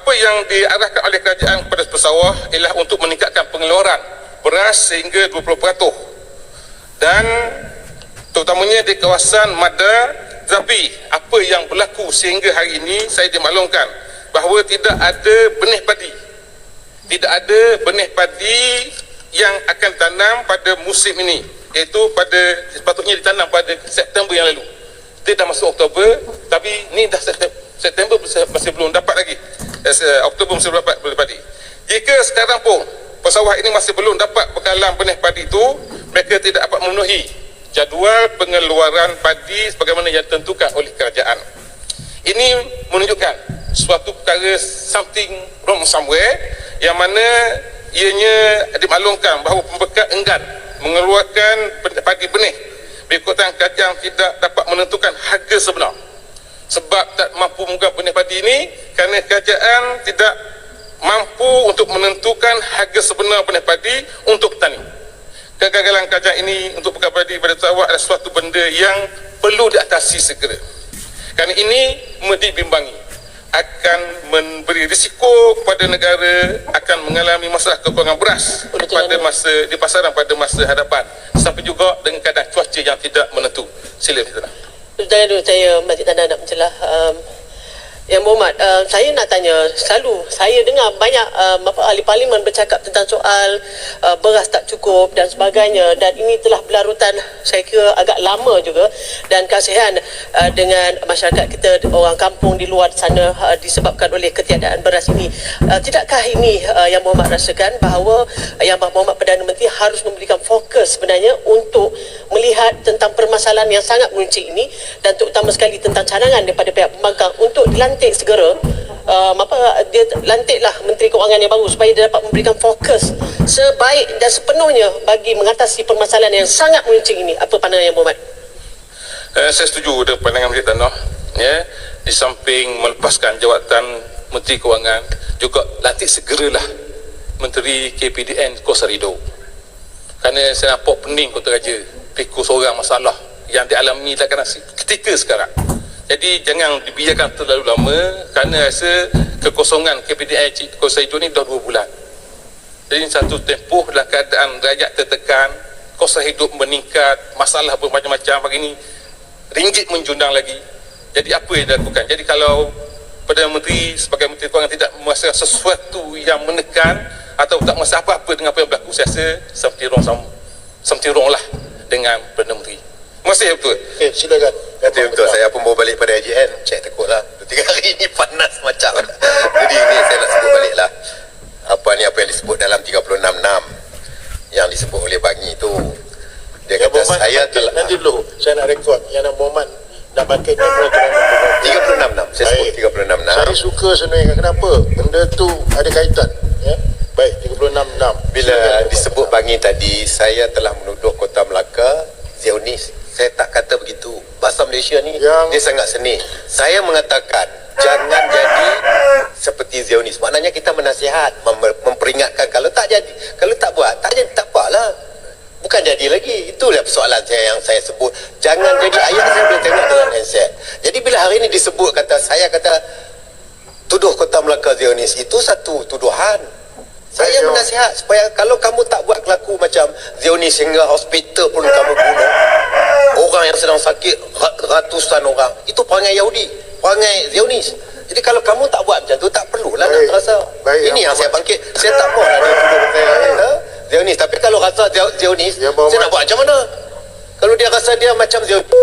apa yang diarahkan oleh kerajaan kepada pesawah ialah untuk meningkatkan pengeluaran beras sehingga 20% dan terutamanya di kawasan Mada. Tetapi apa yang berlaku sehingga hari ini saya dimaklumkan bahawa tidak ada benih padi. Tidak ada benih padi yang akan tanam pada musim ini, iaitu sepatutnya ditanam pada September yang lalu. Dia dah masuk Oktober, tapi ni dah September masih belum dapat lagi. Oktober masih belum dapat benih padi. Jika sekarang pun pesawat ini masih belum dapat bekalan benih padi itu, mereka tidak dapat memenuhi jadual pengeluaran padi sebagaimana yang ditentukan oleh kerajaan. Ini menunjukkan suatu perkara something wrong somewhere, yang mana ianya dimaklumkan bahawa pembekal enggan mengeluarkan padi benih berikutan kerajaan tidak dapat menentukan harga sebenar. Sebab tak mampu mengeluarkan benih padi ini kerana kerajaan tidak mampu untuk menentukan harga sebenar benih padi untuk petani. Kegagalan kerajaan ini untuk bekal padi pada pesawat adalah suatu benda yang perlu diatasi segera. Kerana ini dibimbangi akan memberi risiko kepada negara akan mengalami masalah kekurangan beras pada masa di pasaran pada masa hadapan, sampai juga dengan keadaan cuaca yang tidak menentu. Sila Fitnah. Jangan dulu saya Majid Tanda nak mencelah Yang Berhormat, saya nak tanya, selalu saya dengar banyak ahli parlimen bercakap tentang soal beras tak cukup dan sebagainya, dan ini telah berlarutan saya kira agak lama juga, dan kasihan dengan masyarakat kita, orang kampung di luar sana disebabkan oleh ketiadaan beras ini. Tidakkah ini Yang Berhormat rasakan bahawa Yang Berhormat Perdana Menteri harus memberikan fokus sebenarnya untuk melihat tentang permasalahan yang sangat mengunci ini, dan terutama sekali tentang cadangan daripada pihak pembangkang untuk dilantik segera, dia lantiklah Menteri Kewangan yang baru supaya dia dapat memberikan fokus sebaik dan sepenuhnya bagi mengatasi permasalahan yang sangat mengunci ini. Apa pandangan Yang Berhormat? Saya setuju dengan pandangan Menteri Tanah. Ya, di samping melepaskan jawatan Menteri Kewangan, juga lantik segeralah Menteri KPDN Kosarido. Kerana saya nampak pening Kota Raja pikul seorang masalah yang dialami ketika sekarang. Jadi jangan dibiarkan terlalu lama, kerana rasa kekosongan KPDN Kosarido ni dah 2 bulan. Jadi satu tempoh dalam keadaan rakyat tertekan, kos hidup meningkat, masalah bermacam-macam begini, ringgit menjundang lagi. Jadi apa yang dilakukan? Jadi kalau Perdana Menteri sebagai Menteri Kewangan tidak merasa sesuatu yang menekan atau tak merasa apa-apa dengan apa yang berlaku, saya rasa something wrong lah dengan Perdana Menteri. Terima kasih betul. Okay, silakan. Betul, saya pun bawa balik pada AJN. Cek tekuk lah 2-3 hari ni panas macam. Jadi ini saya nak sebut balik lah apa yang disebut dalam 36.6 yang disebut oleh Bangi tu. Dia kata saya telah, nanti dulu saya nak rekod yang Yang Berhormat nak bangkitkan peraturan 36.6. Saya sebut 36.6. Saya suka sebenarnya. Kenapa? Benda tu ada kaitan, ya. Baik, 36.6. Bila disebut Bangi tadi, saya telah menuduh Kota Melaka Zionis. Saya tak kata begitu. Bahasa Malaysia ni dia sangat seni. Saya mengatakan jangan jadi seperti Zionis. Maknanya kita menasihat, memperingatkan. Kalau tak jadi, kalau tak buat, tak jadi, tak apalah. Bukan jadi lagi. Itulah persoalan saya yang saya sebut. Jangan jadi ayat saya boleh tengok dengan handset. Jadi bila hari ini disebut saya kata tuduh Kota Melaka Zionis, itu satu tuduhan. Saya menasihat supaya kalau kamu tak buat kelaku macam Zionis sehingga hospital pun kamu bunuh orang yang sedang sakit, ratusan orang, itu perangai Yahudi, perangai Zionis. Jadi kalau kamu tak buat macam tu, tak perlulah nak rasa. Ini yang saya bangkit. Saya tak mahu dia tuduh saya Zionis. Tapi kalau rasa Zionis, saya nak buat macam mana? Kalau dia rasa dia macam Zionis,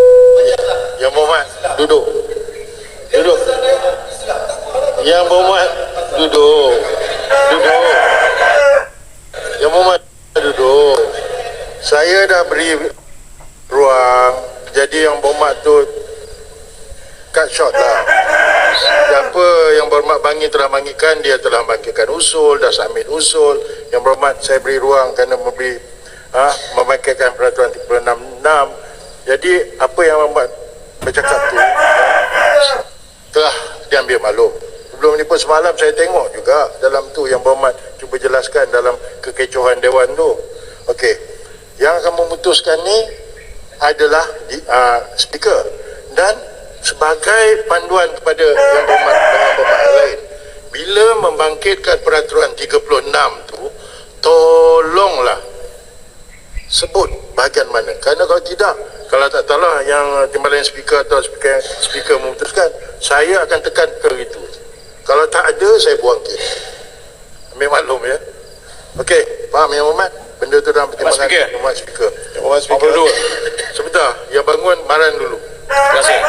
Yang Berhormat duduk. Yang Berhormat duduk. Yang Berhormat duduk. Saya dah beri ruang, jadi Yang Berhormat tu cut short lah. Apa Yang Berhormat Bangi telah bangkitkan, dia telah bangkitkan usul, dah submit usul. Yang Berhormat saya beri ruang kerana membangkitkan peraturan 36.6. Jadi apa yang Yang Berhormat bercakap tu telah diambil maklum. Sebelum ni pun semalam saya tengok juga dalam tu Yang Berhormat cuba jelaskan dalam kekecohan Dewan tu. Okey, yang akan memutuskan ni adalah speaker, dan sebagai panduan kepada Yang Berhormat dengan Yang Berhormat lain, bila membangkitkan peraturan 36 tu, tolonglah sebut bahagian mana. Kerana kalau tidak, kalau tak tahulah yang timbalan speaker atau speaker memutuskan, saya akan tekan ke itu. Kalau tak ada, saya buang kes. Ambil maklum ya. Okey, faham Yang Hormat? Benda tu dalam pertimbangan Hormat speaker. Hormat speaker dulu. Sebentar, yang bangun Maran dulu. Terima kasih.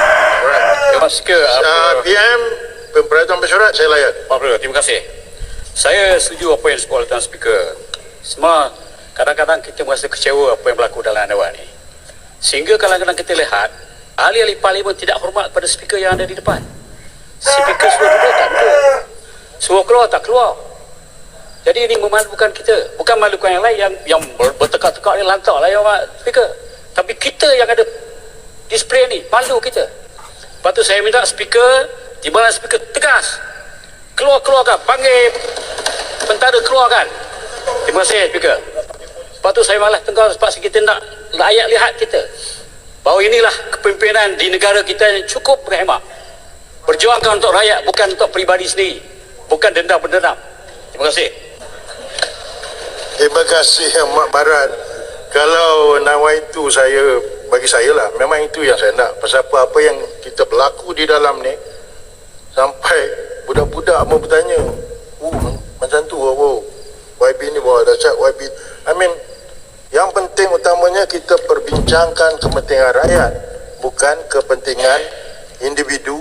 Hormat speaker. PM Peraturan Mesyuarat saya layan. Terima kasih. Saya setuju apa yang disebut oleh Tuan Speaker. Semua kadang-kadang kita merasa kecewa apa yang berlaku dalam dewan ini. Sehingga kadang-kadang kita lihat ahli-ahli parlimen tidak hormat pada speaker yang ada di depan. Speaker suruh duduk tak duduk, suruh keluar tak keluar. Jadi ini memalukan kita. Bukan memalukan yang lain yang bertekak-tekak ni lantak lah yang speaker. Tapi kita yang ada display ni, malu kita. Lepas tu saya minta speaker, di mana speaker tegas, keluarkan, panggil pentara keluarkan. Terima kasih speaker. Lepas tu saya malah tengah sebab kita nak rakyat lihat kita bahawa inilah kepimpinan di negara kita yang cukup berhemat, berjuangkan untuk rakyat, bukan untuk peribadi sendiri, bukan dendam-berdendam. Terima kasih. Terima kasih Mak Barat. Kalau nawa itu bagi saya lah, memang itu yang saya nak. Pasal apa yang kita berlaku di dalam ni, sampai budak-budak mau bertanya, macam tu, YB ni bawa dahsyat, YB. Yang penting utamanya kita perbincangkan kepentingan rakyat, bukan kepentingan individu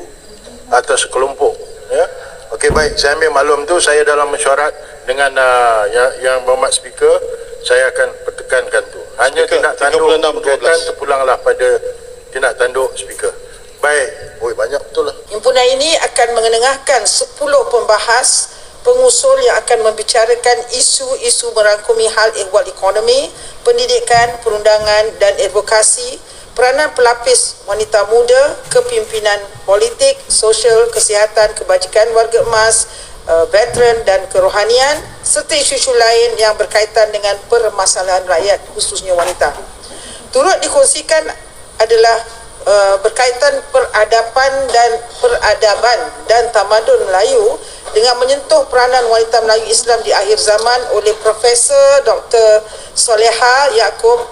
atau sekelompok. Ya? Okey, baik, saya ambil maklum tu. Saya dalam mesyuarat dengan yang berhormat speaker, saya akan pertekankan tu. Hanya tindak tanduk berkaitan terpulanglah pada tindak tanduk speaker. Baik, banyak betul lah. Himpunan ini akan mengenengahkan 10 pembahas pengusul yang akan membicarakan isu-isu merangkumi hal ehwal ekonomi, pendidikan, perundangan dan advokasi, peranan pelapis wanita muda, kepimpinan politik, sosial, kesihatan, kebajikan warga emas, veteran dan kerohanian, serta isu-isu lain yang berkaitan dengan permasalahan rakyat khususnya wanita. Turut dikongsikan adalah berkaitan peradaban dan tamadun Melayu dengan menyentuh peranan wanita Melayu Islam di akhir zaman oleh Profesor Dr. Soleha Yaakob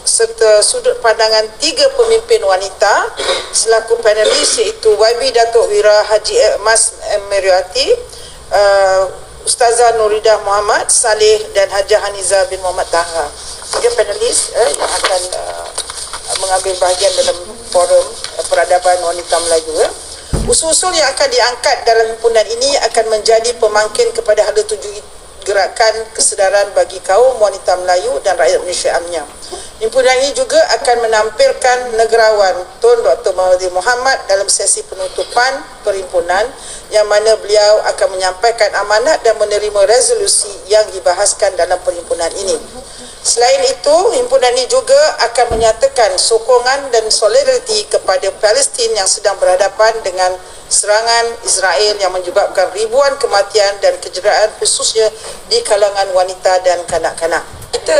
serta sudut pandangan 3 pemimpin wanita selaku panelis, iaitu YB Datuk Wira Haji Mas Meriwati, Ustazah Nuridah Muhammad Saleh dan Hajah Haniza bin Muhammad Taha. 3 panelis yang akan mengambil bahagian dalam forum peradaban wanita Melayu. Usul-usul yang akan diangkat dalam himpunan ini akan menjadi pemangkin kepada hala tuju gerakan kesedaran bagi kaum wanita Melayu dan rakyat Malaysia amnya. Himpunan ini juga akan menampilkan negarawan Tun Dr. Mahathir Mohamad dalam sesi penutupan perhimpunan, yang mana beliau akan menyampaikan amanat dan menerima resolusi yang dibahaskan dalam perhimpunan ini. Selain itu, himpunan ini juga akan menyatakan sokongan dan solidariti kepada Palestin yang sedang berhadapan dengan serangan Israel yang menyebabkan ribuan kematian dan kecederaan khususnya di kalangan wanita dan kanak-kanak. Kita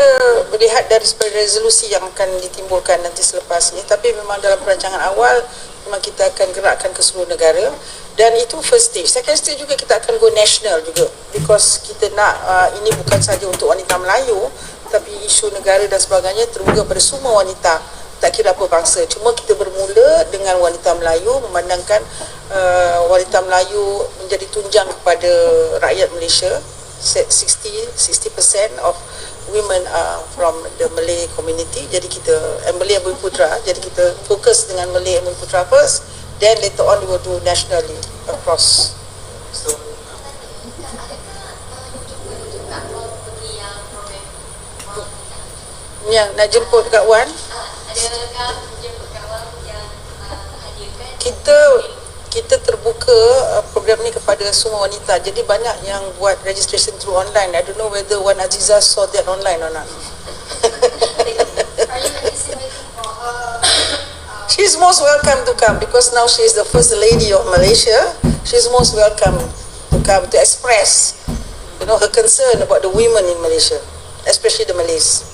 melihat dari resolusi yang akan ditimbulkan nanti selepas ini, tapi memang dalam perancangan awal memang kita akan gerakkan ke seluruh negara, dan itu first stage. Second stage juga kita akan go national juga, because kita nak ini bukan saja untuk wanita Melayu, tapi isu negara dan sebagainya terbuka pada semua wanita, tak kira apa bangsa. Cuma kita bermula dengan wanita Melayu, memandangkan wanita Melayu menjadi tunjang kepada rakyat Malaysia. 60% of women are from the Malay community. Jadi kita Malay and Bumiputera. Jadi kita fokus dengan Malay and Bumiputera first, then later on we will do nationally across. Yang nak jemput Kak Wan, kita terbuka program ni kepada semua wanita. Jadi banyak yang buat registration through online. I don't know whether Wan Aziza saw that online or not. She's most welcome to come, because now she is the first lady of Malaysia. She's most welcome to come to express, her concern about the women in Malaysia, especially the Malays.